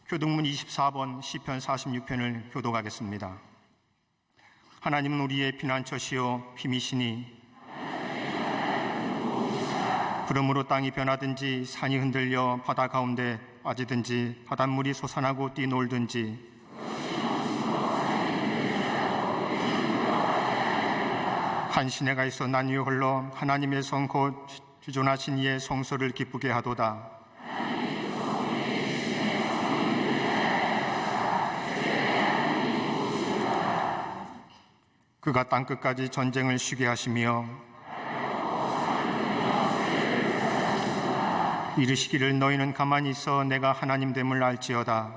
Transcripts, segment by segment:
교독문 24번 시편 46편을 교독하겠습니다. 하나님은 우리의 피난처시요 힘이시니 구름으로 땅이 변하든지 산이 흔들려 바다 가운데 빠지든지 바닷물이 솟아나고 뛰놀든지 한 시내가 있어 난 위에 홀로 하나님의 성 곧 주존하신 이의 성소를 기쁘게 하도다. 그가 땅끝까지 전쟁을 쉬게 하시며 이르시기를 너희는 가만히 있어 내가 하나님 됨을 알지어다.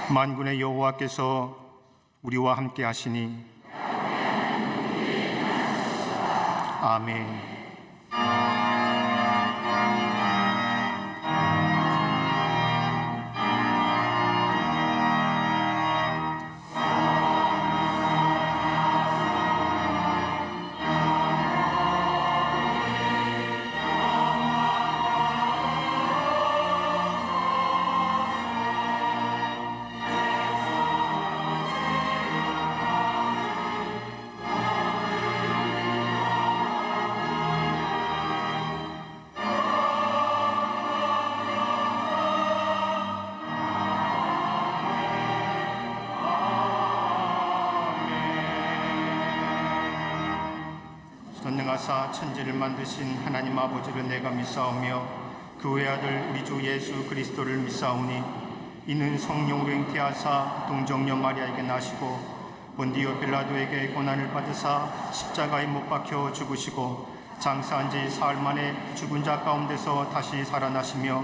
만군의 여호와께서 우리와 함께 하시니 아멘. 전능하사 천지를 만드신 하나님 아버지를 내가 믿사오며 그 외아들 우리 주 예수 그리스도를 믿사오니 이는 성령으로 잉태하사 동정녀 마리아에게 나시고 본디오 빌라도에게 고난을 받으사 십자가에 못 박혀 죽으시고 장사한 지 사흘 만에 죽은 자 가운데서 다시 살아나시며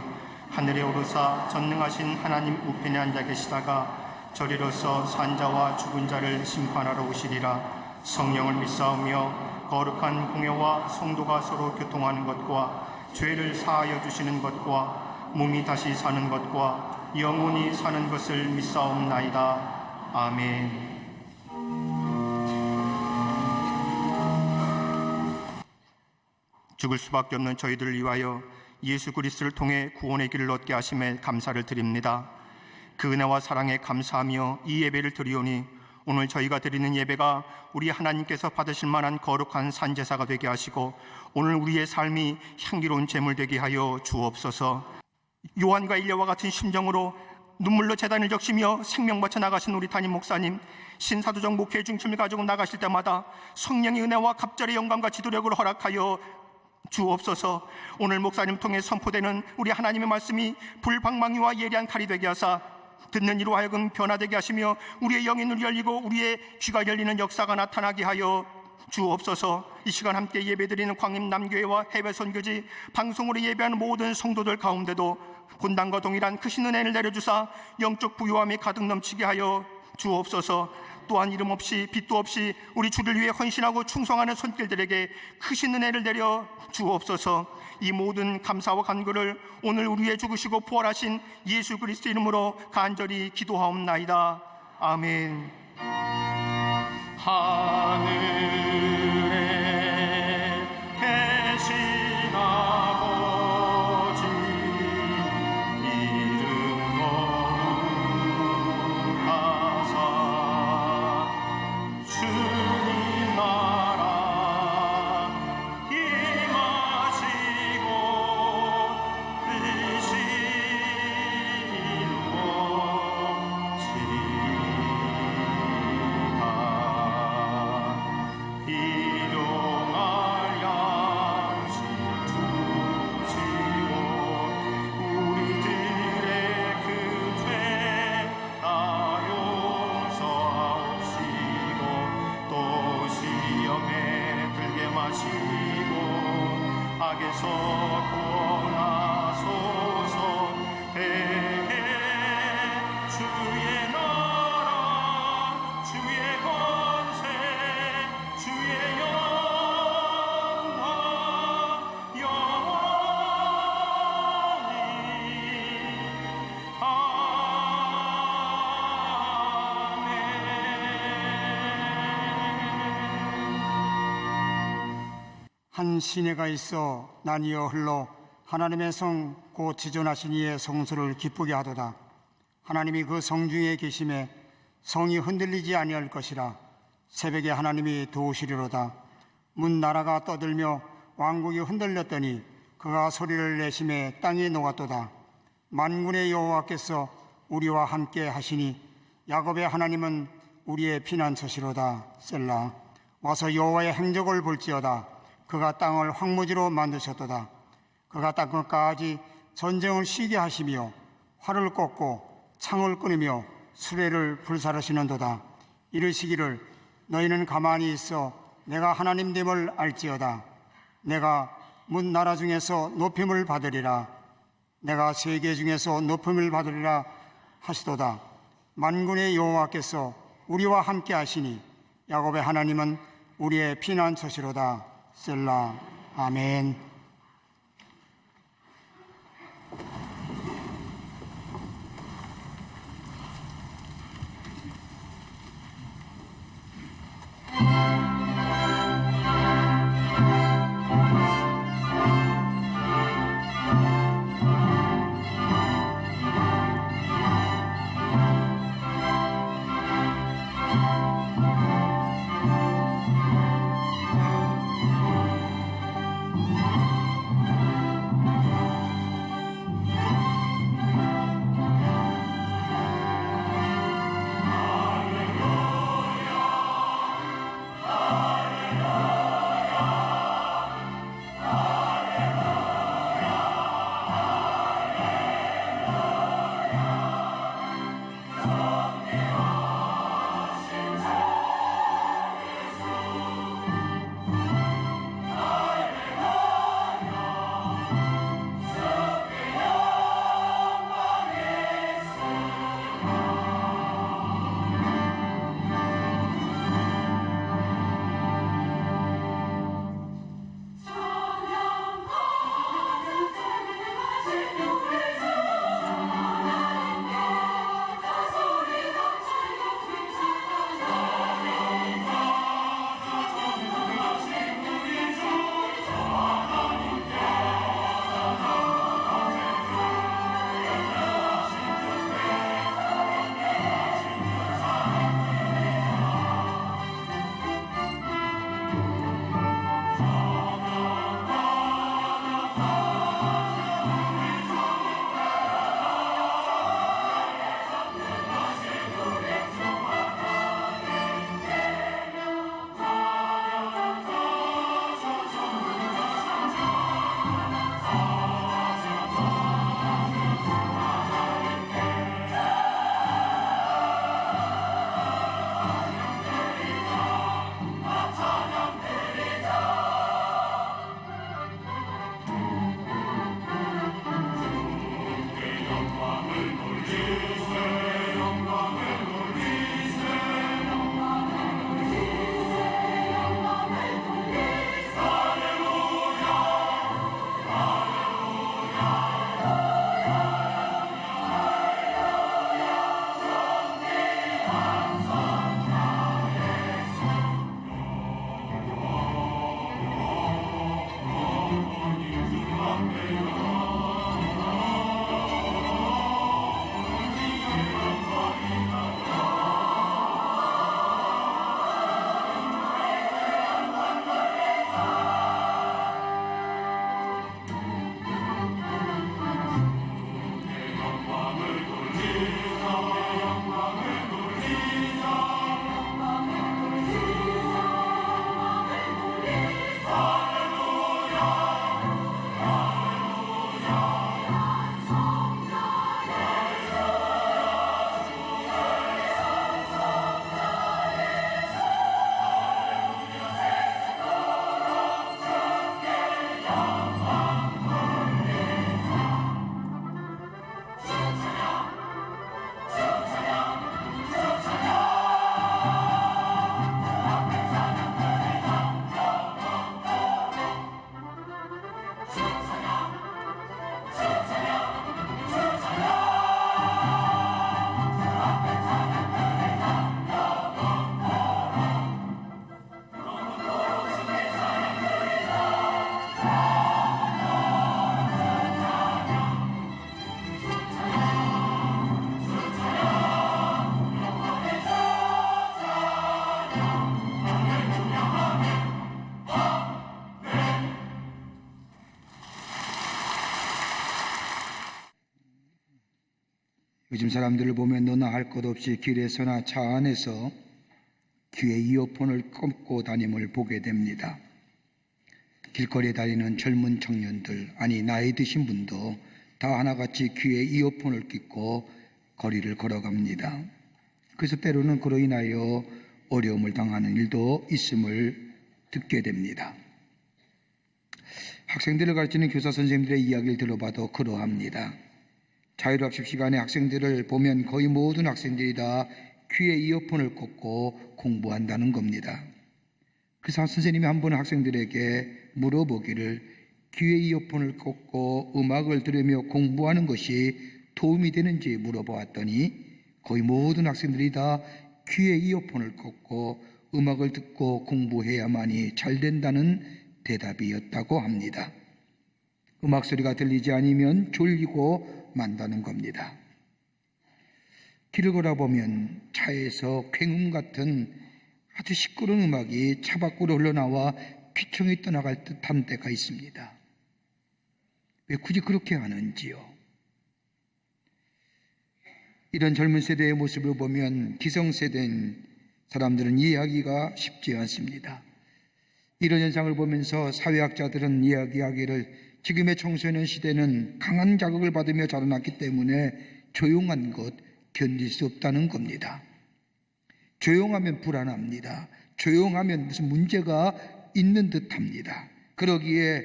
하늘에 오르사 전능하신 하나님 우편에 앉아 계시다가 저리로서 산자와 죽은 자를 심판하러 오시리라. 성령을 믿사오며 거룩한 공회와 성도가 서로 교통하는 것과 죄를 사하여 주시는 것과 몸이 다시 사는 것과 영원히 사는 것을 믿사옵나이다. 아멘. 죽을 수밖에 없는 저희들을 위하여 예수 그리스도를 통해 구원의 길을 얻게 하심에 감사를 드립니다. 그 은혜와 사랑에 감사하며 이 예배를 드리오니 오늘 저희가 드리는 예배가 우리 하나님께서 받으실 만한 거룩한 산제사가 되게 하시고 오늘 우리의 삶이 향기로운 제물 되게 하여 주옵소서. 요한과 일리야와 같은 심정으로 눈물로 제단을 적시며 생명 바쳐 나가신 우리 담임 목사님, 신사도적 목회의 중심을 가지고 나가실 때마다 성령의 은혜와 갑절의 영광과 지도력을 허락하여 주옵소서. 오늘 목사님 통해 선포되는 우리 하나님의 말씀이 불방망이와 예리한 칼이 되게 하사 듣는 이로 하여금 변화되게 하시며 우리의 영의 눈이 열리고 우리의 귀가 열리는 역사가 나타나게 하여 주옵소서. 이 시간 함께 예배드리는 광림 남교회와 해외 선교지 방송으로 예배하는 모든 성도들 가운데도 본당과 동일한 크신 은혜를 내려주사 영적 부요함이 가득 넘치게 하여 주옵소서. 또한 이름 없이 빛도 없이 우리 주를 위해 헌신하고 충성하는 손길들에게 크신 은혜를 내려 주옵소서. 이 모든 감사와 간구를 오늘 우리 위해 죽으시고 부활하신 예수 그리스도 이름으로 간절히 기도하옵나이다. 아멘. 하늘에 계신 아버지 이름 거룩하사 주님 나라 임하시고 뜻이 이루어지리이다. 일용할 양식 주시고 우리들의 그 죄 다 용서하옵시고 또 시험에 들게 마시고 악에서 구원하소서. 대개 주의 나라 주의 권세 주의 영광 영원히 아멘. 한 시내가 있어 나뉘어 흘러 하나님의 성 곧 지존하신 이의 성소를 기쁘게 하도다. 하나님이 그 성 중에 계심에 성이 흔들리지 아니할 것이라. 새벽에 하나님이 도우시리로다. 문 나라가 떠들며 왕국이 흔들렸더니 그가 소리를 내심에 땅이 녹았도다. 만군의 여호와께서 우리와 함께 하시니 야곱의 하나님은 우리의 피난처시로다. 셀라. 와서 여호와의 행적을 볼지어다. 그가 땅을 황무지로 만드셨도다. 그가 땅끝까지 전쟁을 쉬게 하시며 활을 꺾고 창을 끊으며 수레를 불살하시는도다. 이르시기를 너희는 가만히 있어 내가 하나님됨을 알지어다. 내가 문 나라 중에서 높임을 받으리라. 내가 세계 중에서 높임을 받으리라 하시도다. 만군의 여호와께서 우리와 함께 하시니 야곱의 하나님은 우리의 피난처시로다. 셀라. 아멘. 요즘 사람들을 보면 너나 할 것 없이 길에서나 차 안에서 귀에 이어폰을 꽂고 다님을 보게 됩니다. 길거리에 다니는 젊은 청년들, 아니 나이 드신 분도 다 하나같이 귀에 이어폰을 꽂고 거리를 걸어갑니다. 그래서 때로는 그로 인하여 어려움을 당하는 일도 있음을 듣게 됩니다. 학생들을 가르치는 교사 선생님들의 이야기를 들어봐도 그러합니다. 자율학습 시간에 학생들을 보면 거의 모든 학생들이 다 귀에 이어폰을 꽂고 공부한다는 겁니다. 그래서 선생님이 한 번 학생들에게 물어보기를 귀에 이어폰을 꽂고 음악을 들으며 공부하는 것이 도움이 되는지 물어보았더니 거의 모든 학생들이 다 귀에 이어폰을 꽂고 음악을 듣고 공부해야만이 잘 된다는 대답이었다고 합니다. 음악 소리가 들리지 않으면 졸리고 만다는 겁니다. 길을 걸어보면 차에서 괭음 같은 아주 시끄러운 음악이 차 밖으로 흘러나와 귀청이 떠나갈 듯한 때가 있습니다. 왜 굳이 그렇게 하는지요? 이런 젊은 세대의 모습을 보면 기성세대인 사람들은 이해하기가 쉽지 않습니다. 이런 현상을 보면서 사회학자들은 이야기하기를 지금의 청소년 시대는 강한 자극을 받으며 자라났기 때문에 조용한 것 견딜 수 없다는 겁니다. 조용하면 불안합니다. 조용하면 무슨 문제가 있는 듯합니다. 그러기에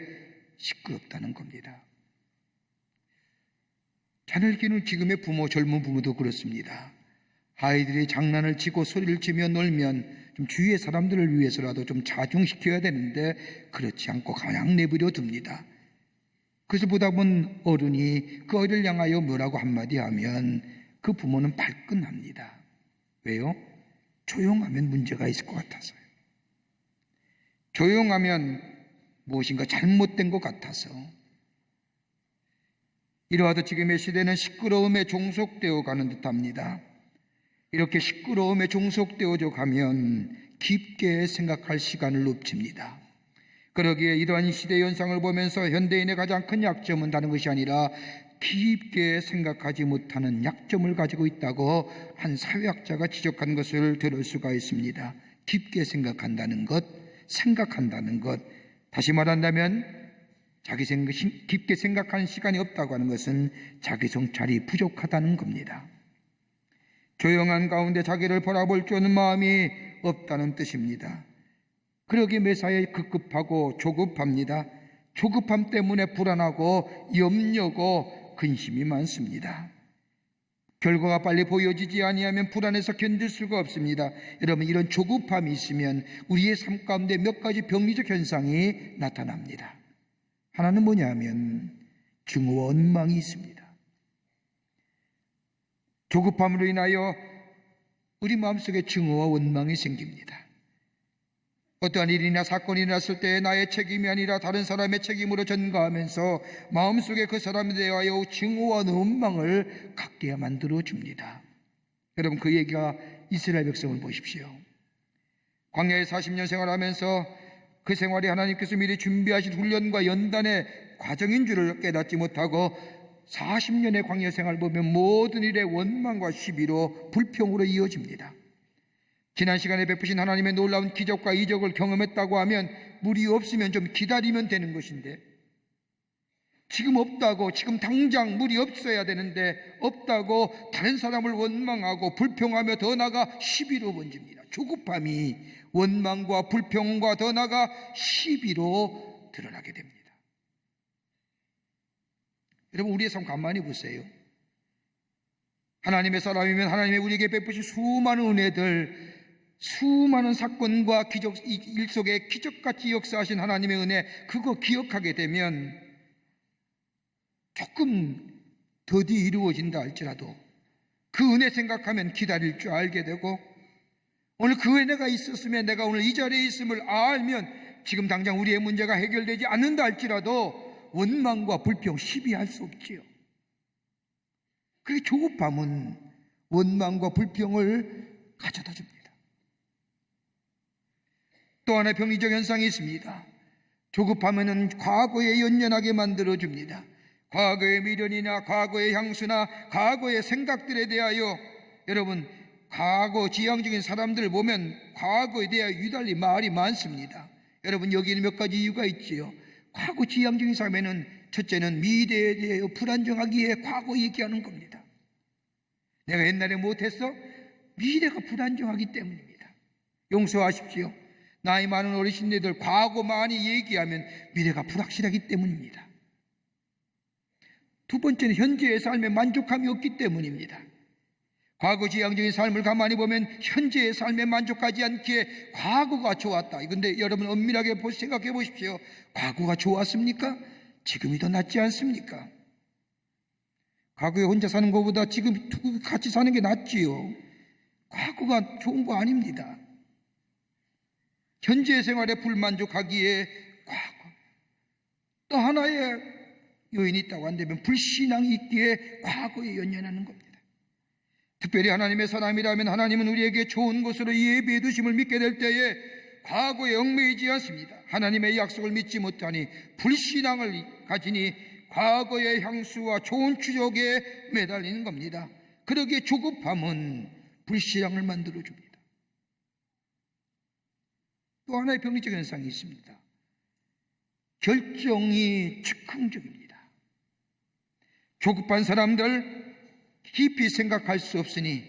시끄럽다는 겁니다. 자녀를 키우는 지금의 부모, 젊은 부모도 그렇습니다. 아이들이 장난을 치고 소리를 치며 놀면 좀 주위의 사람들을 위해서라도 좀 자중시켜야 되는데 그렇지 않고 그냥 내버려 둡니다. 그래서 보다 본 어른이 그 아이를 향하여 뭐라고 한마디 하면 그 부모는 발끈합니다. 왜요? 조용하면 문제가 있을 것 같아서요. 조용하면 무엇인가 잘못된 것 같아서. 이러하듯 지금의 시대는 시끄러움에 종속되어 가는 듯합니다. 이렇게 시끄러움에 종속되어져 가면 깊게 생각할 시간을 놓칩니다. 그러기에 이러한 시대 현상을 보면서 현대인의 가장 큰 약점은 다른 것이 아니라 깊게 생각하지 못하는 약점을 가지고 있다고 한 사회학자가 지적한 것을 들을 수가 있습니다. 깊게 생각한다는 것, 생각한다는 것, 다시 말한다면 깊게 생각하는 시간이 없다고 하는 것은 자기 성찰이 부족하다는 겁니다. 조용한 가운데 자기를 바라볼 줄 아는 마음이 없다는 뜻입니다. 그러기에 매사에 급급하고 조급합니다. 조급함 때문에 불안하고 염려고 근심이 많습니다. 결과가 빨리 보여지지 아니하면 불안해서 견딜 수가 없습니다. 여러분, 이런 조급함이 있으면 우리의 삶 가운데 몇 가지 병리적 현상이 나타납니다. 하나는 뭐냐면 증오와 원망이 있습니다. 조급함으로 인하여 우리 마음속에 증오와 원망이 생깁니다. 어떠한 일이나 사건이 일어났을 때 나의 책임이 아니라 다른 사람의 책임으로 전가하면서 마음속에 그 사람에 대하여 증오와 원망을 갖게 만들어줍니다. 여러분, 그 얘기가 이스라엘 백성을 보십시오. 광야에 40년 생활하면서 그 생활이 하나님께서 미리 준비하신 훈련과 연단의 과정인 줄을 깨닫지 못하고 40년의 광야 생활을 보면 모든 일에 원망과 시비로 불평으로 이어집니다. 지난 시간에 베푸신 하나님의 놀라운 기적과 이적을 경험했다고 하면 물이 없으면 좀 기다리면 되는 것인데, 지금 없다고, 지금 당장 물이 없어야 되는데 없다고 다른 사람을 원망하고 불평하며 더 나아가 시비로 번집니다. 조급함이 원망과 불평과 더 나아가 시비로 드러나게 됩니다. 여러분, 우리의 삶 가만히 보세요. 하나님의 사람이면 하나님의 우리에게 베푸신 수많은 은혜들, 수많은 사건과 기적, 일 속에 기적같이 역사하신 하나님의 은혜, 그거 기억하게 되면 조금 더디 이루어진다 할지라도 그 은혜 생각하면 기다릴 줄 알게 되고, 오늘 그 은혜가 있었으면 내가 오늘 이 자리에 있음을 알면 지금 당장 우리의 문제가 해결되지 않는다 할지라도 원망과 불평, 시비할 수 없지요. 그게 조급함은 원망과 불평을 가져다 줍니다. 또 하나의 병리적 현상이 있습니다. 조급함은 과거에 연연하게 만들어줍니다. 과거의 미련이나 과거의 향수나 과거의 생각들에 대하여 여러분 과거 지향적인 사람들을 보면 과거에 대하여 유달리 말이 많습니다. 여러분 여기는 몇 가지 이유가 있지요. 과거 지향적인 사람에는 첫째는 미래에 대하여 불안정하기에 과거 얘기하는 겁니다. 내가 옛날에 못했어? 미래가 불안정하기 때문입니다. 용서하십시오. 나이 많은 어르신들 과거 많이 얘기하면 미래가 불확실하기 때문입니다. 두 번째는 현재의 삶에 만족감이 없기 때문입니다. 과거 지향적인 삶을 가만히 보면 현재의 삶에 만족하지 않기에 과거가 좋았다. 그런데 여러분 엄밀하게 생각해 보십시오. 과거가 좋았습니까? 지금이 더 낫지 않습니까? 과거에 혼자 사는 것보다 지금 같이 사는 게 낫지요. 과거가 좋은 거 아닙니다. 현재 생활에 불만족하기에 과거. 또 하나의 요인이 있다고 한다면 불신앙이 있기에 과거에 연연하는 겁니다. 특별히 하나님의 사람이라면 하나님은 우리에게 좋은 것으로 예비해 두심을 믿게 될 때에 과거에 얽매이지 않습니다. 하나님의 약속을 믿지 못하니 불신앙을 가지니 과거의 향수와 좋은 추억에 매달리는 겁니다. 그러기에 조급함은 불신앙을 만들어줍니다. 또 하나의 병리적 현상이 있습니다. 결정이 즉흥적입니다. 조급한 사람들 깊이 생각할 수 없으니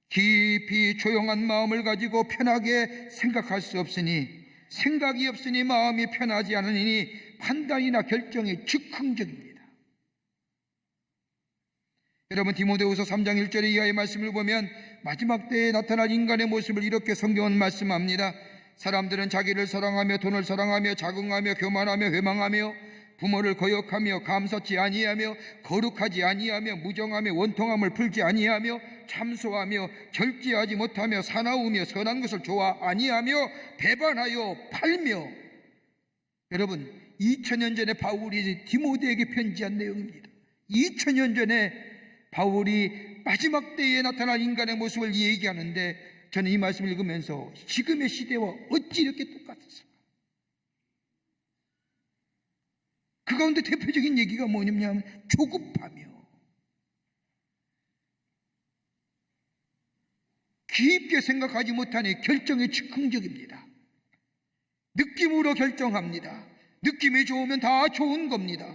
깊이 조용한 마음을 가지고 편하게 생각할 수 없으니 생각이 없으니 마음이 편하지 않으니 판단이나 결정이 즉흥적입니다. 여러분 디모데후서 3장 1절 이하의 말씀을 보면 마지막 때에 나타날 인간의 모습을 이렇게 성경은 말씀합니다. 사람들은 자기를 사랑하며 돈을 사랑하며 자긍하며 교만하며 회망하며 부모를 거역하며 감사치 아니하며 거룩하지 아니하며 무정하며 원통함을 풀지 아니하며 참소하며 절제하지 못하며 사나우며 선한 것을 좋아 아니하며 배반하여 팔며. 여러분 2000년 전에 바울이 디모데에게 편지한 내용입니다. 2000년 전에 바울이 마지막 때에 나타날 인간의 모습을 얘기하는데 저는 이 말씀을 읽으면서 지금의 시대와 어찌 이렇게 똑같았을까? 그 가운데 대표적인 얘기가 뭐냐면 조급하며 깊게 생각하지 못하니 결정이 즉흥적입니다. 느낌으로 결정합니다. 느낌이 좋으면 다 좋은 겁니다.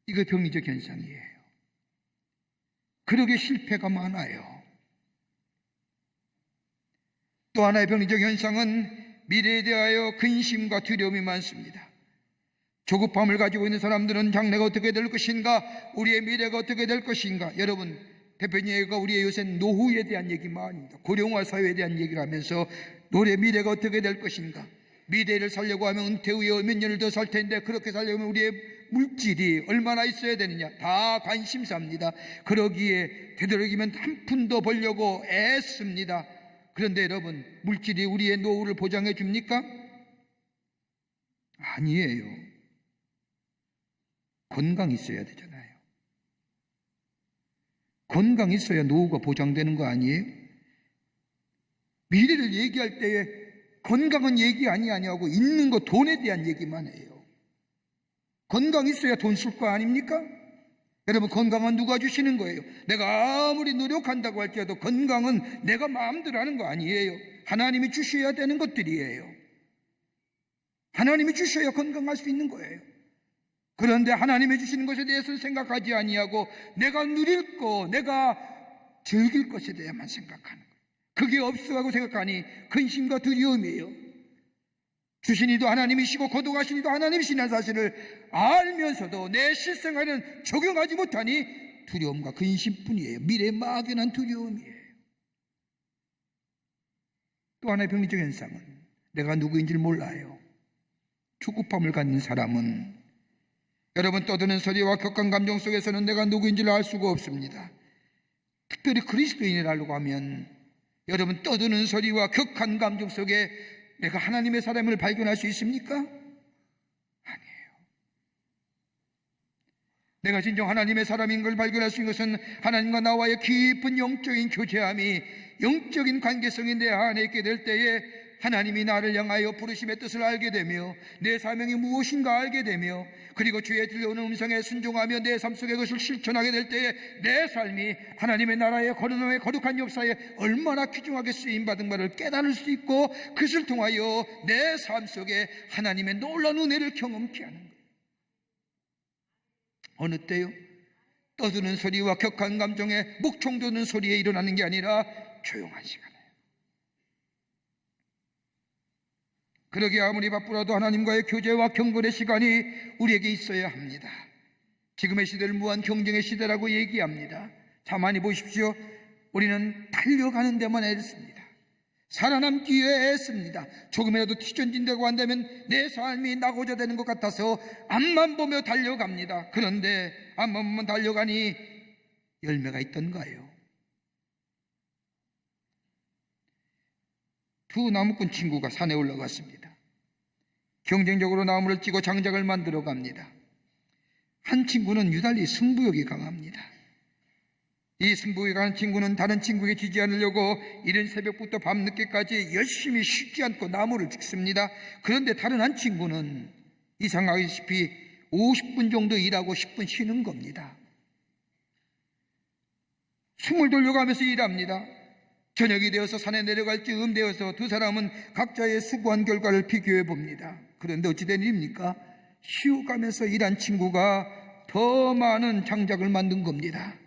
이거 병리적 현상이에요. 그러게 실패가 많아요. 또 하나의 병리적 현상은 미래에 대하여 근심과 두려움이 많습니다. 조급함을 가지고 있는 사람들은 장래가 어떻게 될 것인가, 우리의 미래가 어떻게 될 것인가. 여러분 대표님과 우리의 요새 노후에 대한 얘기만 합니다. 고령화 사회에 대한 얘기를 하면서 우리의 미래가 어떻게 될 것인가, 미래를 살려고 하면 은퇴 후에 몇 년을 더 살 텐데 그렇게 살려면 우리의 물질이 얼마나 있어야 되느냐, 다 관심사입니다. 그러기에 되도록이면 한 푼 더 벌려고 애씁니다. 그런데 여러분 물질이 우리의 노후를 보장해 줍니까? 아니에요. 건강이 있어야 되잖아요. 건강이 있어야 노후가 보장되는 거 아니에요? 미래를 얘기할 때에 건강은 얘기 아니하고 있는 거 돈에 대한 얘기만 해요. 건강이 있어야 돈 쓸 거 아닙니까? 여러분 건강은 누가 주시는 거예요? 내가 아무리 노력한다고 할지라도 건강은 내가 마음대로 하는 거 아니에요. 하나님이 주셔야 되는 것들이에요. 하나님이 주셔야 건강할 수 있는 거예요. 그런데 하나님이 주시는 것에 대해서는 생각하지 아니하고 내가 누릴 거, 내가 즐길 것에 대해만 생각하는 거예요. 그게 없어하고 생각하니 근심과 두려움이에요. 주신 이도 하나님이시고 거둬가신 이도 하나님이시라는 사실을 알면서도 내 실생활에는 적용하지 못하니 두려움과 근심뿐이에요. 미래에 막연한 두려움이에요. 또 하나의 병리적 현상은 내가 누구인지를 몰라요. 조급함을 갖는 사람은 여러분 떠드는 소리와 격한 감정 속에서는 내가 누구인지를 알 수가 없습니다. 특별히 그리스도인이라고 하면 여러분 떠드는 소리와 격한 감정 속에 내가 하나님의 사람을 발견할 수 있습니까? 아니에요. 내가 진정 하나님의 사람인 걸 발견할 수 있는 것은 하나님과 나와의 깊은 영적인 교제함이, 영적인 관계성이 내 안에 있게 될 때에 하나님이 나를 향하여 부르심의 뜻을 알게 되며 내 사명이 무엇인가 알게 되며 그리고 주의 들려오는 음성에 순종하며 내 삶 속에 그것을 실천하게 될 때에 내 삶이 하나님의 나라의 거룩한 역사에 얼마나 귀중하게 쓰임받은 것을 깨달을 수 있고 그것을 통하여 내 삶 속에 하나님의 놀라운 은혜를 경험케 하는 거예요. 어느 때요? 떠드는 소리와 격한 감정에 목총 도는 소리에 일어나는 게 아니라 조용한 시간에, 그러기에 아무리 바쁘라도 하나님과의 교제와 경건의 시간이 우리에게 있어야 합니다. 지금의 시대를 무한 경쟁의 시대라고 얘기합니다. 가만히 보십시오. 우리는 달려가는 데만 애씁니다. 살아남기 위해 애씁니다. 조금이라도 뒤처진다고 한다면 내 삶이 나고자 되는 것 같아서 앞만 보며 달려갑니다. 그런데 앞만 보면 달려가니 열매가 있던가요? 두 나무꾼 친구가 산에 올라갔습니다. 경쟁적으로 나무를 찌고 장작을 만들어 갑니다. 한 친구는 유달리 승부욕이 강합니다. 이 승부욕이 강한 친구는 다른 친구에게 지지 않으려고 이른 새벽부터 밤늦게까지 열심히 쉬지 않고 나무를 짚습니다. 그런데 다른 한 친구는 이상하다시피 50분 정도 일하고 10분 쉬는 겁니다. 숨을 돌려가면서 일합니다. 저녁이 되어서 산에 내려갈 즈음 되어서 두 사람은 각자의 수고한 결과를 비교해 봅니다. 그런데 어찌 된 일입니까? 쉬어가면서 일한 친구가 더 많은 장작을 만든 겁니다.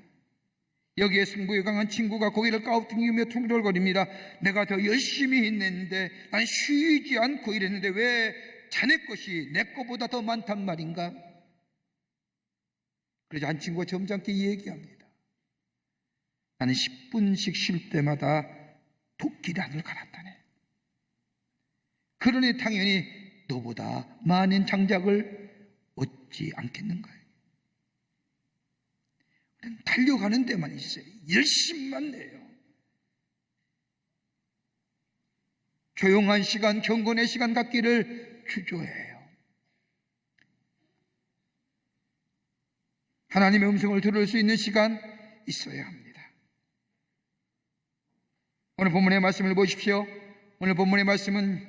여기에 승부에 강한 친구가 고개를 까우뚱이며 퉁글거립니다. 내가 더 열심히 했는데, 난 쉬지 않고 일했는데 왜 자네 것이 내 것보다 더 많단 말인가? 그래서 한 친구가 점잖게 얘기합니다. 나는 10분씩 쉴 때마다 도끼란을 갈았다네. 그러니 당연히 너보다 많은 장작을 얻지 않겠는가? 달려가는 데만 있어요. 열심만 내요. 조용한 시간, 경건의 시간 갖기를 주저해요. 하나님의 음성을 들을 수 있는 시간 있어야 합니다. 오늘 본문의 말씀을 보십시오. 오늘 본문의 말씀은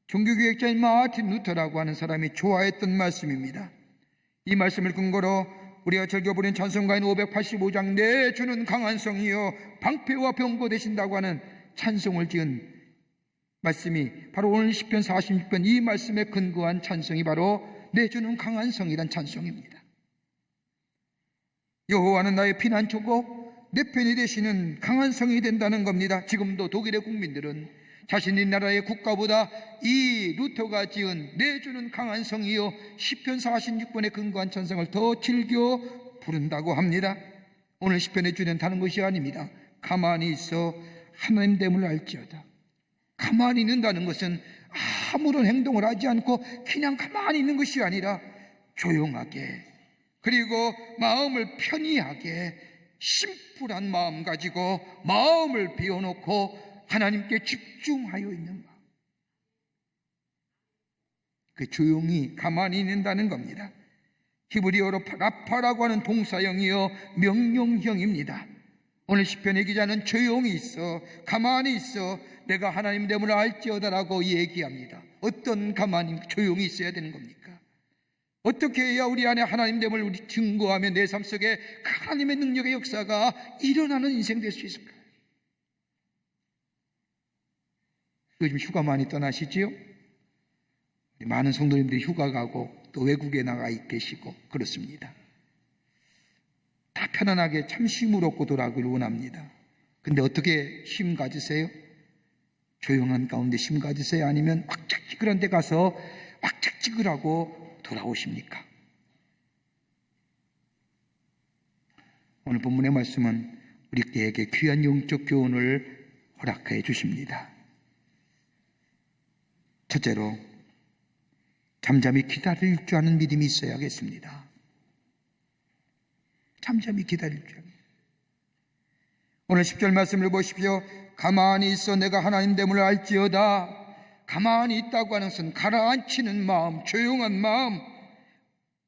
종교개혁자인 마틴 루터라고 하는 사람이 좋아했던 말씀입니다. 이 말씀을 근거로 우리가 즐겨부린 찬송가인 585장 내 주는 강한 성이여 방패와 병거 되신다고 하는 찬송을 지은 말씀이 바로 오늘 시편 46편 이 말씀에 근거한 찬송이 바로 내 주는 강한 성이란 찬송입니다. 여호와는 나의 피난처고 내 편이 되시는 강한 성이 된다는 겁니다. 지금도 독일의 국민들은 자신의 나라의 국가보다 이 루터가 지은 내 주는 강한 성이요 시편 46편에 근거한 찬송을 더 즐겨 부른다고 합니다. 오늘 시편의 주는 다른 것이 아닙니다. 가만히 있어 하나님됨을 알지어다. 가만히 있는다는 것은 아무런 행동을 하지 않고 그냥 가만히 있는 것이 아니라 조용하게, 그리고 마음을 편히 하게, 심플한 마음 가지고 마음을 비워놓고 하나님께 집중하여 있는 마음, 그 조용히 가만히 있는다는 겁니다. 히브리어로 라파라고 하는 동사형이요 명령형입니다. 오늘 시편의 기자는 조용히 있어, 가만히 있어, 내가 하나님 됨을 알지어다라고 얘기합니다. 어떤 가만히 조용히 있어야 되는 겁니까? 어떻게 해야 우리 안에 하나님 됨을 우리 증거하며 내 삶 속에 하나님의 능력의 역사가 일어나는 인생 될 수 있을까요? 요즘 휴가 많이 떠나시지요? 많은 성도님들이 휴가 가고 또 외국에 나가 계시고 그렇습니다. 다 편안하게 참 쉼을 얻고 돌아가길 원합니다. 근데 어떻게 쉼 가지세요? 조용한 가운데 쉼 가지세요? 아니면 왁작지근한 데 가서 왁작지근하고 돌아오십니까? 오늘 본문의 말씀은 우리에게 귀한 영적 교훈을 허락해 주십니다. 첫째로 잠잠히 기다릴 줄 아는 믿음이 있어야겠습니다. 잠잠히 기다릴 줄. 오늘 10절 말씀을 보십시오. 가만히 있어 내가 하나님 됨을 알지어다. 가만히 있다고 하는 것은 가라앉히는 마음, 조용한 마음,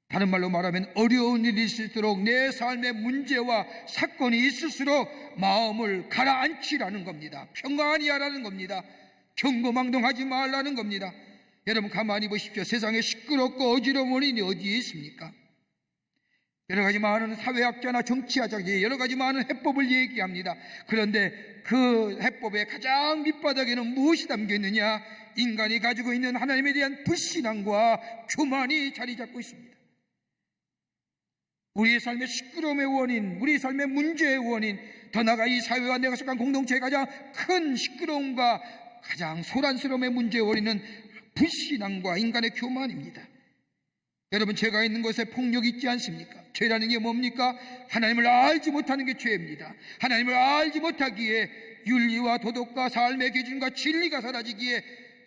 다른 말로 말하면 어려운 일이 있을수록 내 삶의 문제와 사건이 있을수록 마음을 가라앉히라는 겁니다. 평안히 하라는 겁니다. 경고망동하지 말라는 겁니다. 여러분 가만히 보십시오. 세상에 시끄럽고 어지러운 원인이 어디에 있습니까? 여러 가지 많은 사회학자나 정치학자들이 여러 가지 많은 해법을 얘기합니다. 그런데 그 해법의 가장 밑바닥에는 무엇이 담겨 있느냐? 인간이 가지고 있는 하나님에 대한 불신앙과 교만이 자리 잡고 있습니다. 우리의 삶의 시끄러움의 원인, 우리의 삶의 문제의 원인, 더 나아가 이 사회와 내가 속한 공동체의 가장 큰 시끄러움과 가장 소란스러움의 문제의 원인은 불신앙과 인간의 교만입니다. 여러분, 죄가 있는 곳에 폭력이 있지 않습니까? 죄라는 게 뭡니까? 하나님을 알지 못하는 게 죄입니다. 하나님을 알지 못하기에 윤리와 도덕과 삶의 기준과 진리가 사라지기에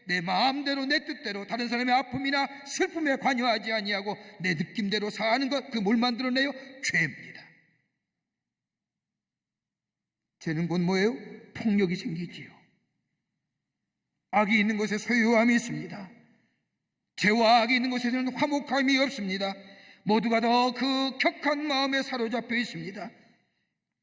내 마음대로 내 뜻대로 다른 사람의 아픔이나 슬픔에 관여하지 아니하고 내 느낌대로 사는 것, 그 뭘 만들어내요? 죄입니다. 죄는 곧 뭐예요? 폭력이 생기지요. 악이 있는 곳에 소유함이 있습니다. 죄와 악이 있는 곳에는 화목함이 없습니다. 모두가 더 그 격한 마음에 사로잡혀 있습니다.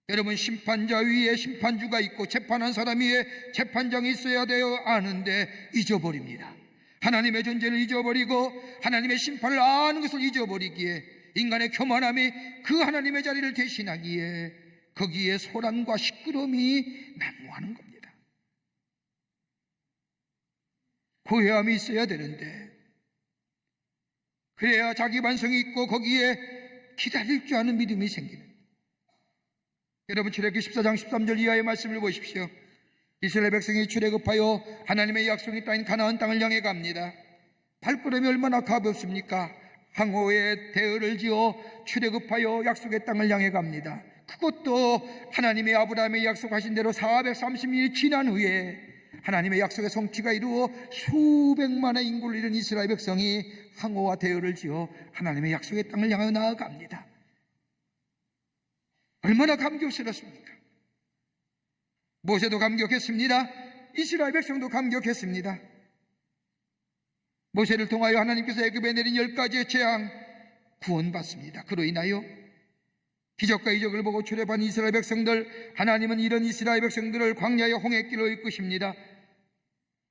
여러분, 심판자 위에 심판주가 있고 재판한 사람 위에 재판장이 있어야 되어 아는데 잊어버립니다. 하나님의 존재를 잊어버리고 하나님의 심판을 아는 것을 잊어버리기에 인간의 교만함이 그 하나님의 자리를 대신하기에 거기에 소란과 시끄러움이 난무하는 겁니다. 고해함이 있어야 되는데 그래야 자기 반성이 있고 거기에 기다릴 줄 아는 믿음이 생기는. 여러분, 출애굽기 14장 13절 이하의 말씀을 보십시오. 이스라엘 백성이 출애굽하여 하나님의 약속의 땅인 가나안 땅을 향해 갑니다. 발걸음이 얼마나 가볍습니까? 항호에 대열을 지어 출애굽하여 약속의 땅을 향해 갑니다. 그것도 하나님의 아브라함의 약속하신 대로 430년이 지난 후에 하나님의 약속의 성취가 이루어 수백만의 인구를 이룬 이스라엘 백성이 항호와 대열을 지어 하나님의 약속의 땅을 향하여 나아갑니다. 얼마나 감격스럽습니까? 모세도 감격했습니다. 이스라엘 백성도 감격했습니다. 모세를 통하여 하나님께서 애굽에 내린 10가지의 재앙 구원받습니다. 그로 인하여 기적과 이적을 보고 출애굽한 이스라엘 백성들, 하나님은 이런 이스라엘 백성들을 광야의 홍해길로 이끄십니다.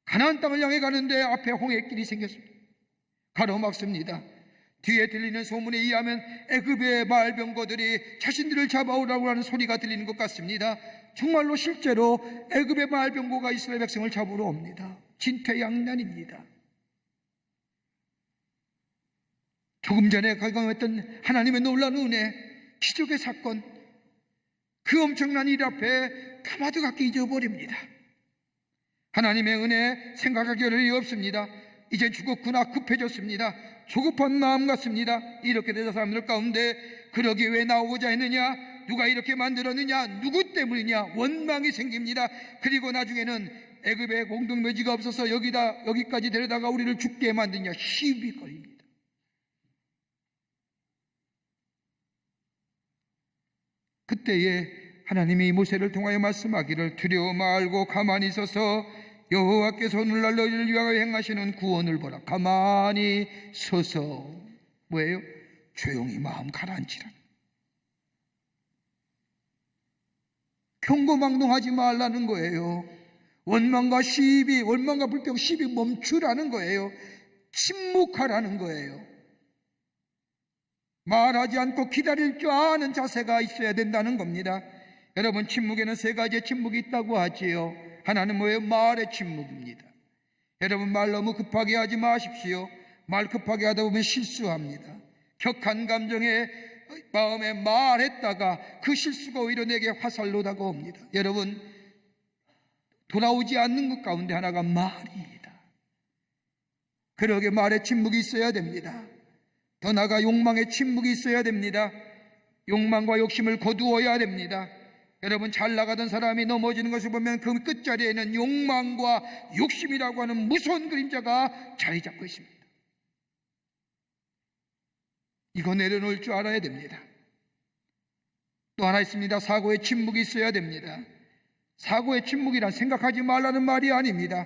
가나안 땅을 향해 가는데 앞에 홍해길이 생겼습니다. 가로막습니다. 뒤에 들리는 소문에 의하면 애굽의 마을병거들이 자신들을 잡아오라고 하는 소리가 들리는 것 같습니다. 정말로 실제로 애굽의 마을병거가 이스라엘 백성을 잡으러 옵니다. 진퇴양난입니다. 조금 전에 경험했던 하나님의 놀라운 은혜, 기적의 사건, 그 엄청난 일 앞에 가마도같게 잊어버립니다. 하나님의 은혜 생각할 겨를이 없습니다. 이제 죽었구나, 급해졌습니다. 조급한 마음 같습니다. 이렇게 되자 사람들 가운데 그러기 왜 나오고자 했느냐, 누가 이렇게 만들었느냐, 누구 때문이냐 원망이 생깁니다. 그리고 나중에는 애굽에 공동묘지가 없어서 여기까지 데려다가 우리를 죽게 만드냐 시비거립니다. 그때에 하나님이 모세를 통하여 말씀하기를 두려워 말고 가만히 서서 여호와께서 오늘날 너희를 위하여 행하시는 구원을 보라. 가만히 서서 뭐예요? 조용히 마음 가라앉히라. 경고망동하지 말라는 거예요. 원망과 시비, 원망과 불평, 시비 멈추라는 거예요. 침묵하라는 거예요. 말하지 않고 기다릴 줄 아는 자세가 있어야 된다는 겁니다. 여러분, 침묵에는 3가지의 침묵이 있다고 하지요. 하나는 뭐예요? 말의 침묵입니다. 여러분, 말 너무 급하게 하지 마십시오. 말 급하게 하다 보면 실수합니다. 격한 감정에 마음에 말했다가 그 실수가 오히려 내게 화살로 다가옵니다. 여러분, 돌아오지 않는 것 가운데 하나가 말입니다. 그러게 말의 침묵이 있어야 됩니다. 더 나아가 욕망의 침묵이 있어야 됩니다. 욕망과 욕심을 거두어야 됩니다. 여러분, 잘 나가던 사람이 넘어지는 것을 보면 그 끝자리에는 욕망과 욕심이라고 하는 무서운 그림자가 자리 잡고 있습니다. 이거 내려놓을 줄 알아야 됩니다. 또 하나 있습니다. 사고의 침묵이 있어야 됩니다. 사고의 침묵이란 생각하지 말라는 말이 아닙니다.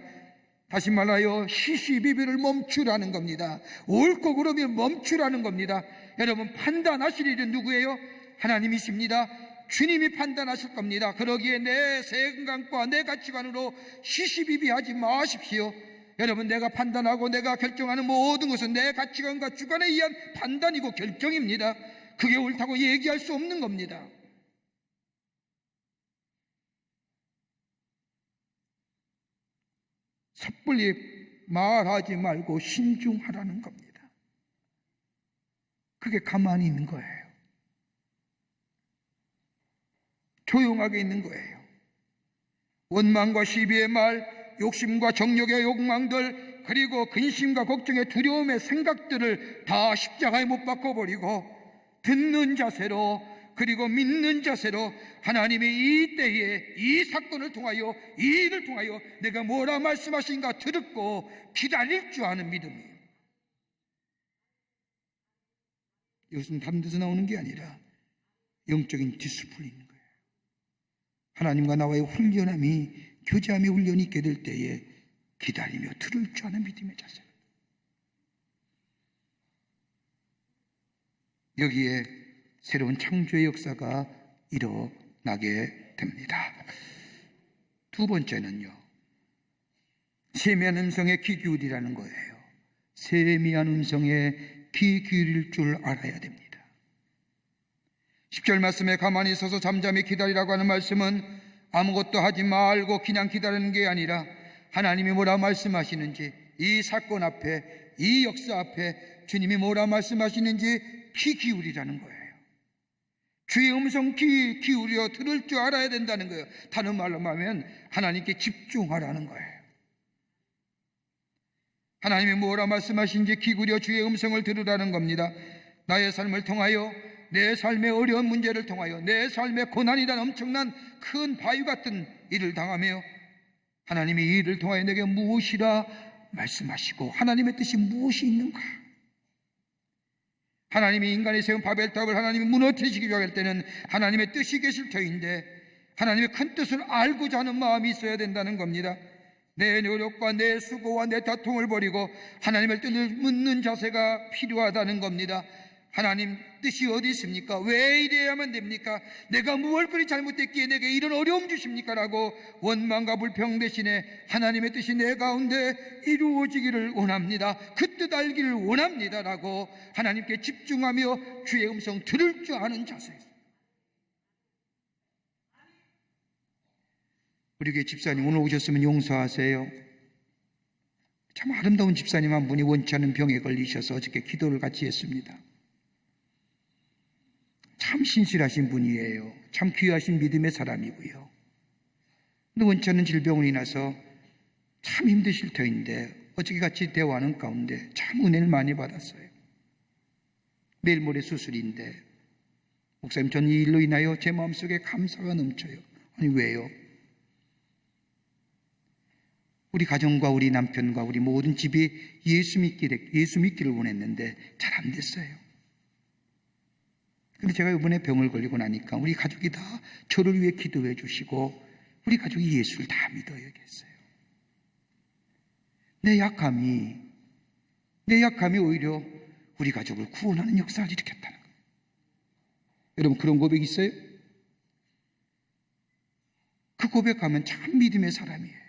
다시 말하여 시시비비를 멈추라는 겁니다. 옳고 그름이 멈추라는 겁니다. 여러분, 판단하실 일은 누구예요? 하나님이십니다. 주님이 판단하실 겁니다. 그러기에 내 생각과 내 가치관으로 시시비비하지 마십시오. 여러분, 내가 판단하고 내가 결정하는 모든 것은 내 가치관과 주관에 의한 판단이고 결정입니다. 그게 옳다고 얘기할 수 없는 겁니다. 섣불리 말하지 말고 신중하라는 겁니다. 그게 가만히 있는 거예요. 조용하게 있는 거예요. 원망과 시비의 말, 욕심과 정욕의 욕망들, 그리고 근심과 걱정의 두려움의 생각들을 다 십자가에 못 박아버리고 듣는 자세로, 그리고 믿는 자세로 하나님이 이 때에 이 사건을 통하여, 이 일을 통하여 내가 뭐라 말씀하신가 듣고 기다릴 줄 아는 믿음이에요. 이것은 다른 데서 나오는 게 아니라 영적인 디스플린인 거예요. 하나님과 나와의 훈련함이, 교제함의 훈련이 있게 될 때에 기다리며 들을 줄 아는 믿음의 자세. 여기에 새로운 창조의 역사가 일어나게 됩니다. 두 번째는요, 세미한 음성에 귀 기울이라는 거예요. 세미한 음성에 귀 기울일 줄 알아야 됩니다. 10절 말씀에 가만히 서서 잠잠히 기다리라고 하는 말씀은 아무것도 하지 말고 그냥 기다리는 게 아니라 하나님이 뭐라 말씀하시는지, 이 사건 앞에, 이 역사 앞에 주님이 뭐라 말씀하시는지 귀 기울이라는 거예요. 주의 음성 귀 기울여 들을 줄 알아야 된다는 거예요. 다른 말로 하면 하나님께 집중하라는 거예요. 하나님이 뭐라 말씀하시는지 귀 기울여 주의 음성을 들으라는 겁니다. 나의 삶을 통하여, 내 삶의 어려운 문제를 통하여, 내 삶의 고난이란 엄청난 큰 바위 같은 일을 당하며 하나님이 이 일을 통하여 내게 무엇이라 말씀하시고 하나님의 뜻이 무엇이 있는가. 하나님이 인간이 세운 바벨탑을 하나님이 무너뜨리시기 위할 때는 하나님의 뜻이 계실 터인데 하나님의 큰 뜻을 알고자 하는 마음이 있어야 된다는 겁니다. 내 노력과 내 수고와 내 다툼을 버리고 하나님의 뜻을 묻는 자세가 필요하다는 겁니다. 하나님 뜻이 어디 있습니까? 왜 이래야만 됩니까? 내가 무엇 그리 잘못됐기에 내게 이런 어려움 주십니까? 라고 원망과 불평 대신에 하나님의 뜻이 내 가운데 이루어지기를 원합니다. 그 뜻 알기를 원합니다. 라고 하나님께 집중하며 주의 음성 들을 줄 아는 자세. 우리 교회 집사님 오늘 오셨으면 용서하세요. 참 아름다운 집사님 한 분이 원치 않은 병에 걸리셔서 어저께 기도를 같이 했습니다. 참 신실하신 분이에요. 참 귀하신 믿음의 사람이고요. 근데 원치 않는 질병으로 인해서 참 힘드실 터인데 어저께 같이 대화하는 가운데 참 은혜를 많이 받았어요. 내일 모레 수술인데 목사님, 전 이 일로 인하여 제 마음속에 감사가 넘쳐요. 아니 왜요? 우리 가정과 우리 남편과 우리 모든 집이 예수 믿기를 원했는데 잘 안 됐어요. 근데 제가 이번에 병을 걸리고 나니까 우리 가족이 다 저를 위해 기도해 주시고 우리 가족이 예수를 다 믿어 여겼어요. 내 약함이 오히려 우리 가족을 구원하는 역사를 일으켰다는 거예요. 여러분, 그런 고백 있어요? 그 고백하면 참 믿음의 사람이에요.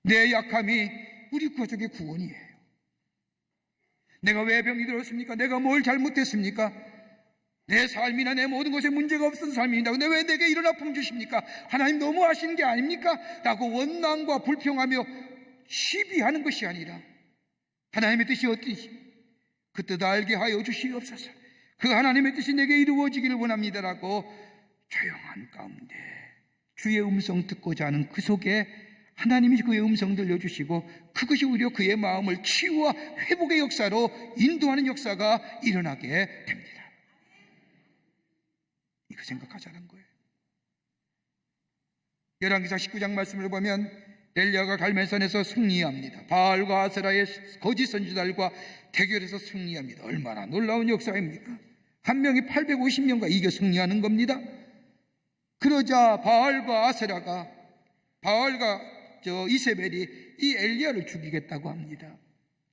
내 약함이 우리 가족의 구원이에요. 내가 왜 병이 들었습니까? 내가 뭘 잘못했습니까? 내 삶이나 내 모든 것에 문제가 없던 삶입니다. 근데 왜 내게 이런 아픔 주십니까? 하나님 너무 하시는 게 아닙니까? 라고 원망과 불평하며 시비하는 것이 아니라 하나님의 뜻이 어떤지 그 뜻 알게 하여 주시옵소서. 그 하나님의 뜻이 내게 이루어지기를 원합니다라고 조용한 가운데 주의 음성 듣고자 하는 그 속에 하나님이 그의 음성 들려주시고 그것이 오히려 그의 마음을 치유와 회복의 역사로 인도하는 역사가 일어나게 됩니다. 이거 생각하자는 거예요. 열왕기상 19장 말씀을 보면 엘리야가 갈멜산에서 승리합니다. 바알과 아세라의 거짓 선지자들과 대결해서 승리합니다. 얼마나 놀라운 역사입니까? 한 명이 850명과 이겨 승리하는 겁니다. 그러자 바알과 이세벨이 이 엘리야를 죽이겠다고 합니다.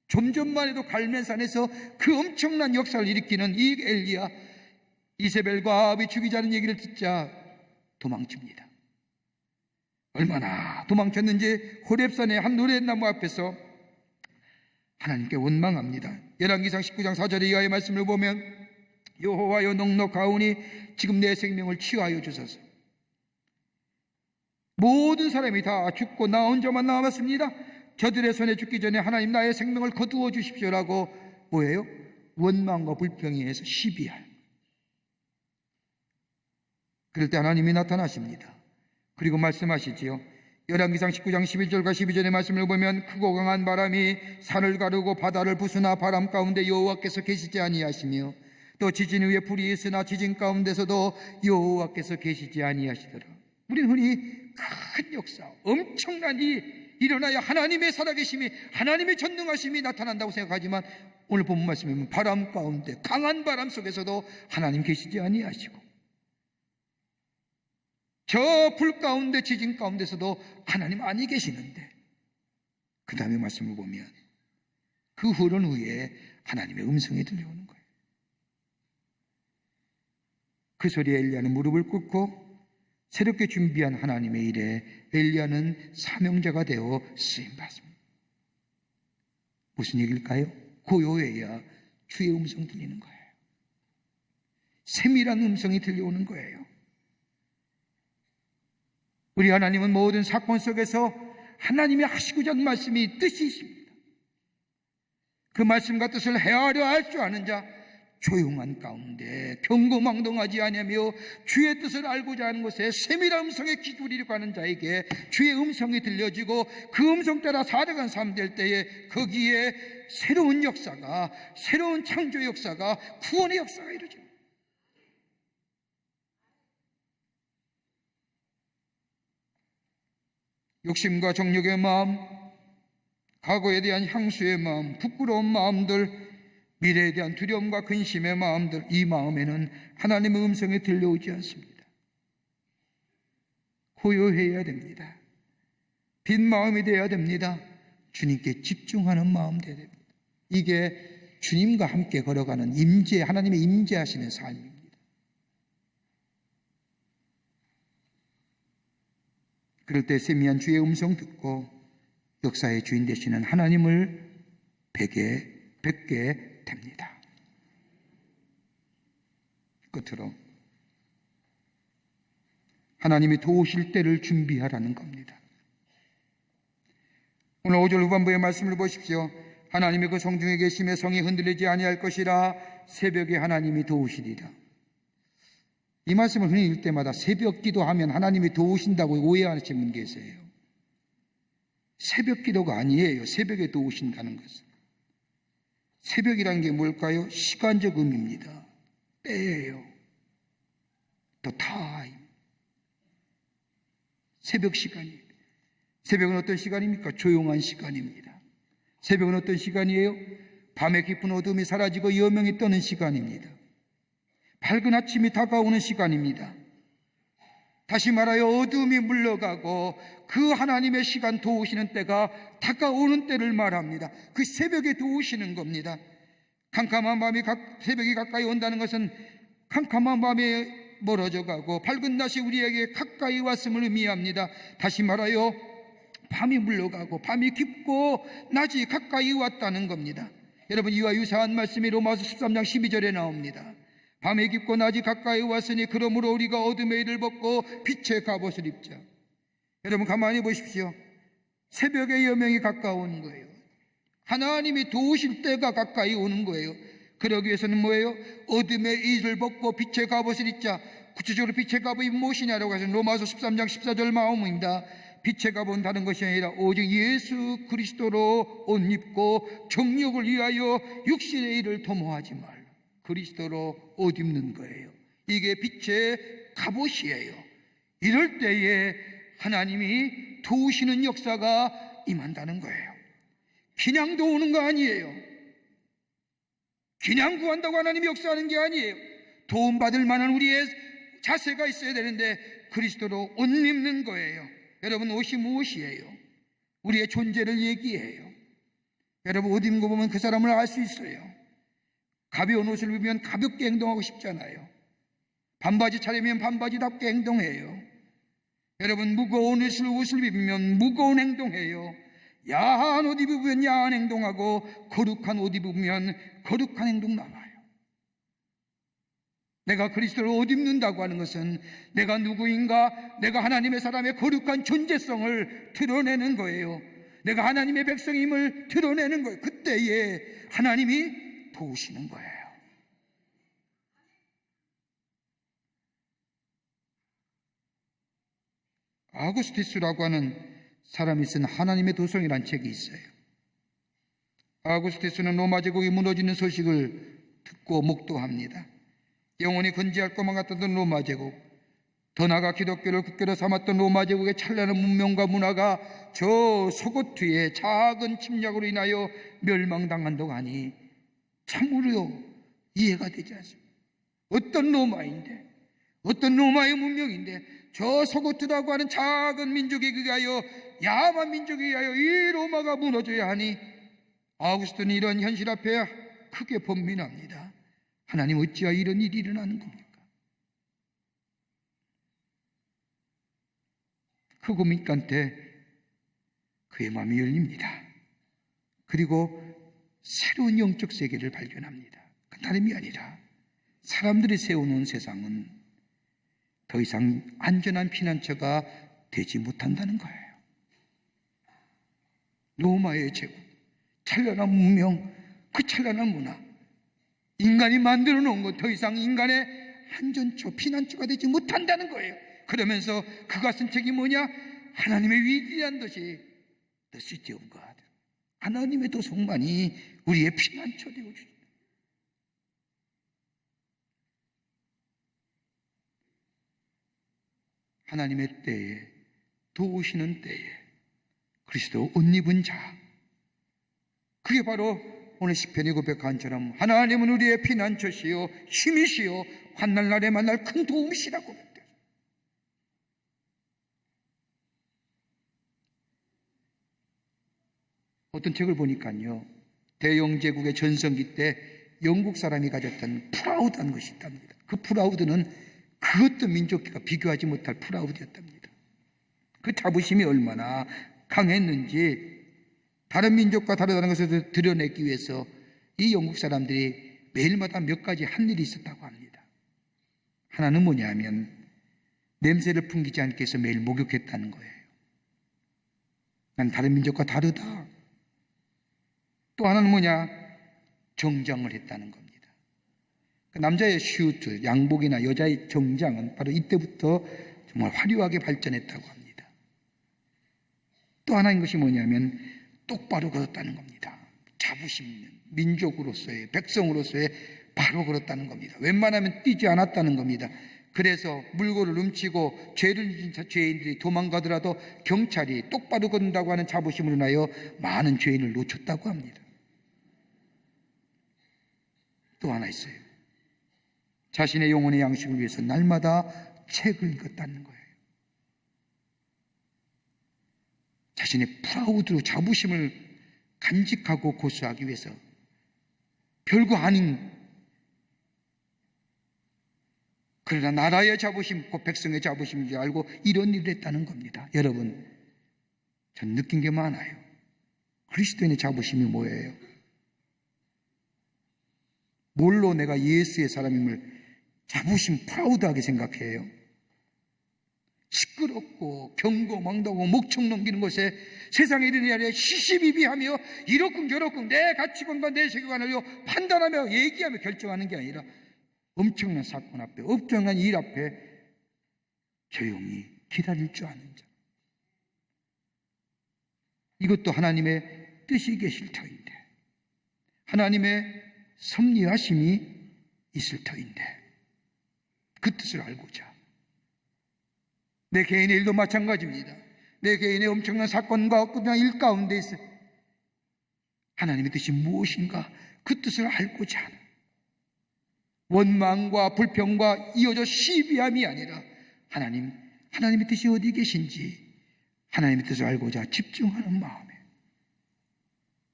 좀 전만 해도 갈멜산에서 그 엄청난 역사를 일으키는 이 엘리야, 이세벨과 아합이 죽이자는 얘기를 듣자 도망칩니다. 얼마나 도망쳤는지 호렙산의 한 노랫나무 앞에서 하나님께 원망합니다. 열왕기상 19장 4절 이하의 말씀을 보면 여호와여 넉넉하오니 지금 내 생명을 취하여 주소서. 모든 사람이 다 죽고 나 혼자만 남았습니다. 저들의 손에 죽기 전에 하나님 나의 생명을 거두어 주십시오라고 뭐예요? 원망과 불평에서 시비할. 그럴 때 하나님이 나타나십니다. 그리고 말씀하시지요. 열왕기상 19장 11절과 12절의 말씀을 보면 크고 강한 바람이 산을 가르고 바다를 부수나 바람 가운데 여호와께서 계시지 아니하시며 또 지진 위에 불이 있으나 지진 가운데서도 여호와께서 계시지 아니하시더라. 우리는 흔히 큰 역사, 엄청난 일이 일어나야 하나님의 살아계심이, 하나님의 전능하심이 나타난다고 생각하지만 오늘 본문 말씀에 보면 바람 가운데, 강한 바람 속에서도 하나님 계시지 아니하시고 저 불 가운데, 지진 가운데서도 하나님 아니 계시는데 그 다음에 말씀을 보면 그 흐른 후에 하나님의 음성이 들려오는 거예요. 그 소리에 엘리야는 무릎을 꿇고 새롭게 준비한 하나님의 일에 엘리야는 사명자가 되어 쓰임받습니다. 무슨 얘기일까요? 고요해야 주의 음성 들리는 거예요. 세밀한 음성이 들려오는 거예요. 우리 하나님은 모든 사건 속에서 하나님이 하시고자 하는 말씀이 뜻이 있습니다. 그 말씀과 뜻을 헤아려 알 줄 아는 자, 조용한 가운데 경고망동하지 아니하며 주의 뜻을 알고자 하는 곳에 세밀한 음성에 귀 기울이려고 하는 자에게 주의 음성이 들려지고 그 음성 따라 살아간 삶 될 때에 거기에 새로운 역사가, 새로운 창조 역사가, 구원의 역사가 이루어집니다. 욕심과 정욕의 마음, 과거에 대한 향수의 마음, 부끄러운 마음들, 미래에 대한 두려움과 근심의 마음들, 이 마음에는 하나님의 음성이 들려오지 않습니다. 고요해야 됩니다. 빈 마음이 되어야 됩니다. 주님께 집중하는 마음 되어야 됩니다. 이게 주님과 함께 걸어가는 임재, 하나님의 임재하시는 삶입니다. 그럴 때 세미한 주의 음성 듣고 역사의 주인 되시는 하나님을 뵙게 됩니다. 끝으로 하나님이 도우실 때를 준비하라는 겁니다. 오늘 5절 후반부의 말씀을 보십시오. 하나님의 그 성중에 계심에 성이 흔들리지 아니할 것이라 새벽에 하나님이 도우시리라. 이 말씀을 흔히 읽을 때마다 새벽 기도하면 하나님이 도우신다고 오해하시는 분 계세요. 새벽 기도가 아니에요. 새벽에 도우신다는 것은. 새벽이라는 게 뭘까요? 시간적 의미입니다. 때예요. The time. 새벽 시간이에요. 새벽은 어떤 시간입니까? 조용한 시간입니다. 새벽은 어떤 시간이에요? 밤의 깊은 어둠이 사라지고 여명이 떠는 시간입니다. 밝은 아침이 다가오는 시간입니다. 다시 말하여 어둠이 물러가고 그 하나님의 시간 도우시는 때가 다가오는 때를 말합니다. 그 새벽에 도우시는 겁니다. 캄캄한 밤이 새벽이 가까이 온다는 것은 캄캄한 밤에 멀어져 가고 밝은 낮이 우리에게 가까이 왔음을 의미합니다. 다시 말하여 밤이 물러가고 밤이 깊고 낮이 가까이 왔다는 겁니다. 여러분, 이와 유사한 말씀이 로마서 13장 12절에 나옵니다. 밤이 깊고 낮이 가까이 왔으니 그러므로 우리가 어둠의 일을 벗고 빛의 갑옷을 입자. 여러분, 가만히 보십시오. 새벽의 여명이 가까운 거예요. 하나님이 도우실 때가 가까이 오는 거예요. 그러기 위해서는 뭐예요? 어둠의 일을 벗고 빛의 갑옷을 입자. 구체적으로 빛의 갑옷이 무엇이냐라고 하시는 로마서 13장 14절 마음입니다. 빛의 갑옷은 다른 것이 아니라 오직 예수 그리스도로 옷 입고 정욕을 위하여 육신의 일을 도모하지 말라. 그리스도로 옷 입는 거예요. 이게 빛의 갑옷이에요. 이럴 때에 하나님이 도우시는 역사가 임한다는 거예요. 그냥 도우는 거 아니에요. 그냥 구한다고 하나님이 역사하는 게 아니에요. 도움받을 만한 우리의 자세가 있어야 되는데 그리스도로 옷 입는 거예요. 여러분, 옷이 무엇이에요? 우리의 존재를 얘기해요. 여러분, 옷 입는 거 보면 그 사람을 알 수 있어요. 가벼운 옷을 입으면 가볍게 행동하고 싶잖아요. 반바지 차리면 반바지답게 행동해요. 여러분, 무거운 옷을 입으면 무거운 행동해요. 야한 옷 입으면 야한 행동하고 거룩한 옷 입으면 거룩한 행동 나와요. 내가 그리스도를 옷 입는다고 하는 것은 내가 누구인가, 내가 하나님의 사람의 거룩한 존재성을 드러내는 거예요. 내가 하나님의 백성임을 드러내는 거예요. 그때에 하나님이 도우시는 거예요. 아구스티스라고 하는 사람이 쓴 하나님의 도성이라는 책이 있어요. 아구스티스는 로마 제국이 무너지는 소식을 듣고 목도합니다. 영원히 건재할 것만 같았던 로마 제국, 더 나아가 기독교를 국교로 삼았던 로마 제국의 찬란한 문명과 문화가 저 속옷 뒤에 작은 침략으로 인하여 멸망당한다고 하니 참으로 이해가 되지 않습니다. 어떤 로마인데, 어떤 로마의 문명인데 저 속옷이라고 하는 작은 민족에 의하여, 야만 민족에 의하여 이 로마가 무너져야 하니, 아우구스티는 이런 현실 앞에 크게 번민합니다. 하나님, 어찌하여 이런 일이 일어나는 겁니까? 그 고민 끝에 그의 마음이 열립니다. 그리고 새로운 영적 세계를 발견합니다. 그 다름이 아니라 사람들이 세워놓은 세상은 더 이상 안전한 피난처가 되지 못한다는 거예요. 로마의 제국, 찬란한 문명, 그 찬란한 문화, 인간이 만들어 놓은 것, 더 이상 인간의 안전처, 피난처가 되지 못한다는 거예요. 그러면서 그가 쓴 책이 뭐냐? 하나님의 위대한 도시, The City of God. 하나님의 도성만이 우리의 피난처 되어 주십니다. 하나님의 때에, 도우시는 때에 그리스도 옷 입은 자, 그게 바로 오늘 시편이 고백한처럼 하나님은 우리의 피난처시요 힘이시요 환난 날에 만날 큰 도움이시라고 고백돼요. 어떤 책을 보니까요, 대영제국의 전성기 때 영국 사람이 가졌던 프라우드한 것이 있답니다. 그 프라우드는 그것도 민족과 비교하지 못할 프라우드였답니다. 그 자부심이 얼마나 강했는지 다른 민족과 다르다는 것을 드러내기 위해서 이 영국 사람들이 매일마다 몇 가지 한 일이 있었다고 합니다. 하나는 뭐냐면 냄새를 풍기지 않게 해서 매일 목욕했다는 거예요. 난 다른 민족과 다르다. 또 하나는 뭐냐? 정장을 했다는 겁니다. 그 남자의 슈트, 양복이나 여자의 정장은 바로 이때부터 정말 화려하게 발전했다고 합니다. 또 하나인 것이 뭐냐면 똑바로 걸었다는 겁니다. 자부심 있는 민족으로서의, 백성으로서의 바로 걸었다는 겁니다. 웬만하면 뛰지 않았다는 겁니다. 그래서 물건을 훔치고 죄를 진 죄인들이 도망가더라도 경찰이 똑바로 걷는다고 하는 자부심으로 인하여 많은 죄인을 놓쳤다고 합니다. 또 하나 있어요. 자신의 영혼의 양식을 위해서 날마다 책을 읽었다는 거예요. 자신의 프라우드로 자부심을 간직하고 고수하기 위해서 별거 아닌, 그러나 나라의 자부심, 곧 백성의 자부심인 줄 알고 이런 일을 했다는 겁니다. 여러분, 전 느낀 게 많아요. 그리스도인의 자부심이 뭐예요? 뭘로 내가 예수의 사람임을 자부심, 프라우드하게 생각해요? 시끄럽고 경고망동하고 목청 넘기는 것에 세상에 이르는 일에 시시비비하며 이렇군 저렇군 내 가치관과 내 세계관을 판단하며 얘기하며 결정하는 게 아니라 엄청난 사건 앞에, 엄청난 일 앞에 조용히 기다릴 줄 아는 자, 이것도 하나님의 뜻이 계실 터인데, 하나님의 섭리하심이 있을 터인데, 그 뜻을 알고자 내 개인의 일도 마찬가지입니다. 내 개인의 엄청난 사건과 그냥 일 가운데 있어 하나님의 뜻이 무엇인가 그 뜻을 알고자 하는, 원망과 불평과 이어져 시비함이 아니라 하나님의 뜻이 어디 계신지 하나님의 뜻을 알고자 집중하는 마음에,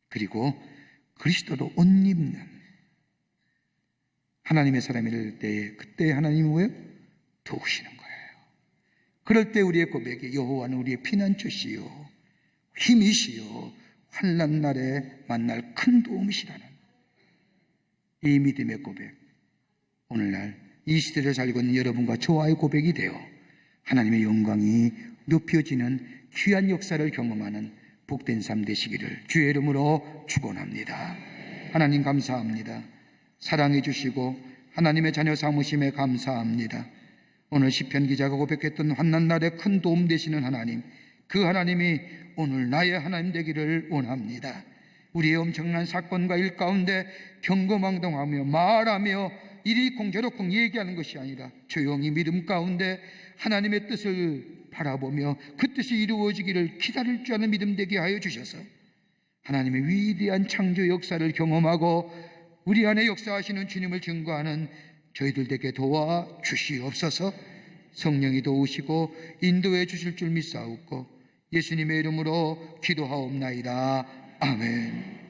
그리고 그리스도로 옷 입는 하나님의 사람이 될 때에, 그때 하나님이 뭐예요? 도우시는 거예요. 그럴 때 우리의 고백이 여호와는 우리의 피난처시요 힘이시요 환난 날에 만날 큰 도움이시라는 이 믿음의 고백, 오늘날 이 시대를 살고 있는 여러분과 저와의 고백이 되어 하나님의 영광이 높여지는 귀한 역사를 경험하는 복된 삶 되시기를 주의 이름으로 축원합니다. 하나님 감사합니다. 사랑해 주시고 하나님의 자녀 삼으심에 감사합니다. 오늘 시편 기자가 고백했던 환난 날에 큰 도움 되시는 하나님, 그 하나님이 오늘 나의 하나님 되기를 원합니다. 우리의 엄청난 사건과 일 가운데 경거망동하며 말하며 이리 공저럭쿵 얘기하는 것이 아니라 조용히 믿음 가운데 하나님의 뜻을 바라보며 그 뜻이 이루어지기를 기다릴 줄 아는 믿음 되게 하여 주셔서 하나님의 위대한 창조 역사를 경험하고 우리 안에 역사하시는 주님을 증거하는 저희들 되게 도와 주시옵소서. 성령이 도우시고 인도해 주실 줄 믿사옵고 예수님의 이름으로 기도하옵나이다. 아멘.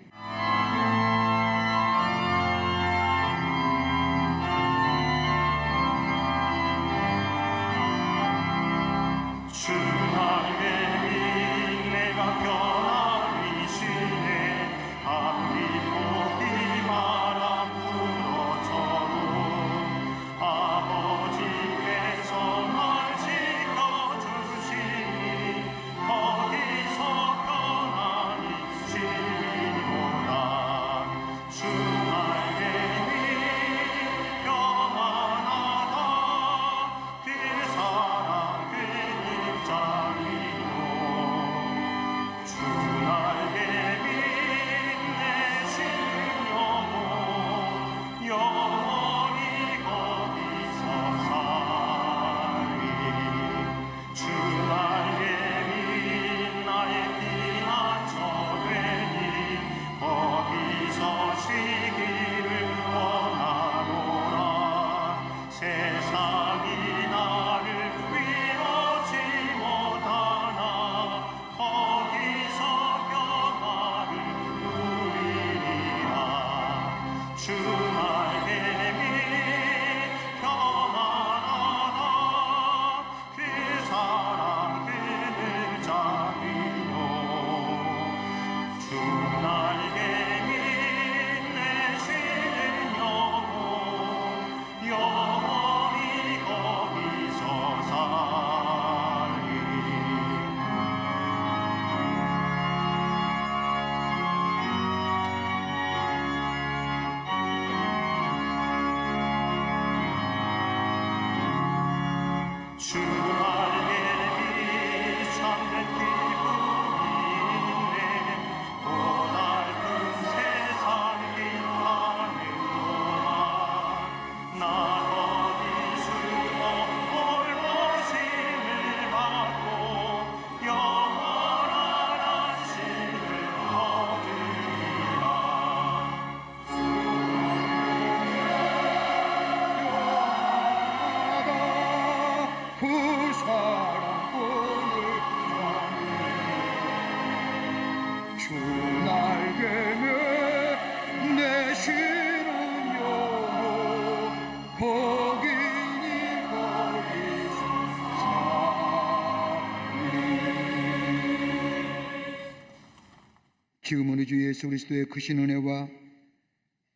지금은 우리 주 예수 그리스도의 크신 은혜와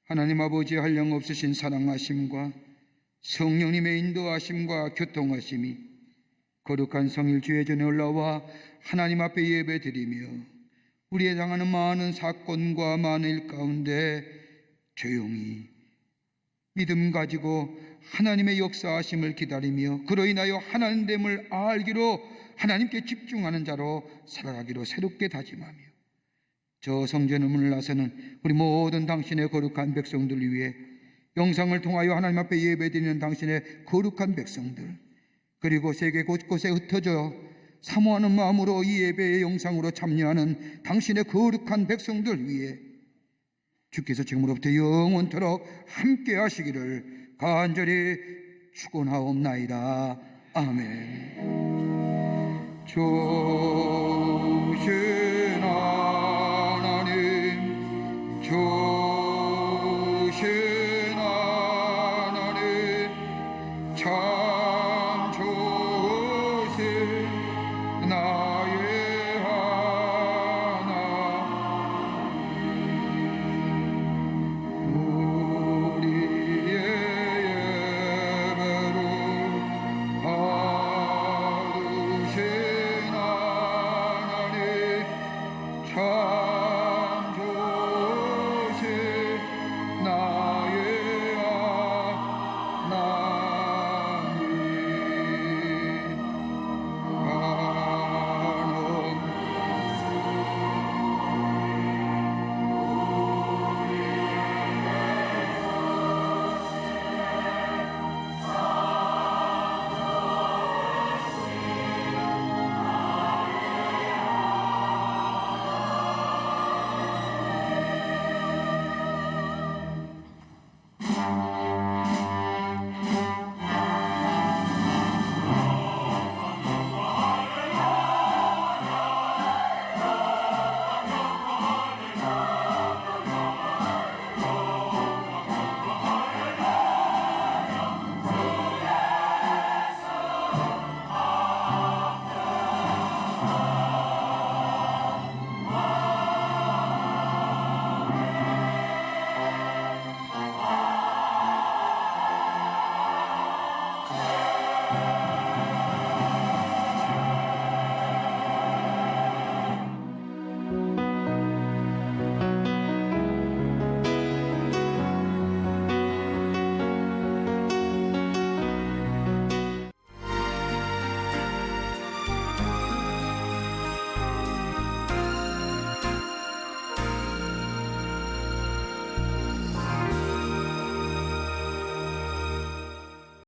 하나님 아버지의 한량없으신 사랑하심과 성령님의 인도하심과 교통하심이 거룩한 성일 주의 전에 올라와 하나님 앞에 예배드리며 우리에 당하는 많은 사건과 많은 일 가운데 조용히 믿음 가지고 하나님의 역사하심을 기다리며 그로 인하여 하나님됨을 알기로 하나님께 집중하는 자로 살아가기로 새롭게 다짐하며 저 성전의 문을 나서는 우리 모든 당신의 거룩한 백성들 위해 영상을 통하여 하나님 앞에 예배드리는 당신의 거룩한 백성들, 그리고 세계 곳곳에 흩어져 사모하는 마음으로 이 예배의 영상으로 참여하는 당신의 거룩한 백성들 위해 주께서 지금으로부터 영원토록 함께 하시기를 간절히 축원하옵나이다. 아멘. 좋으신 하나님, 좋으신 하나님, 참 나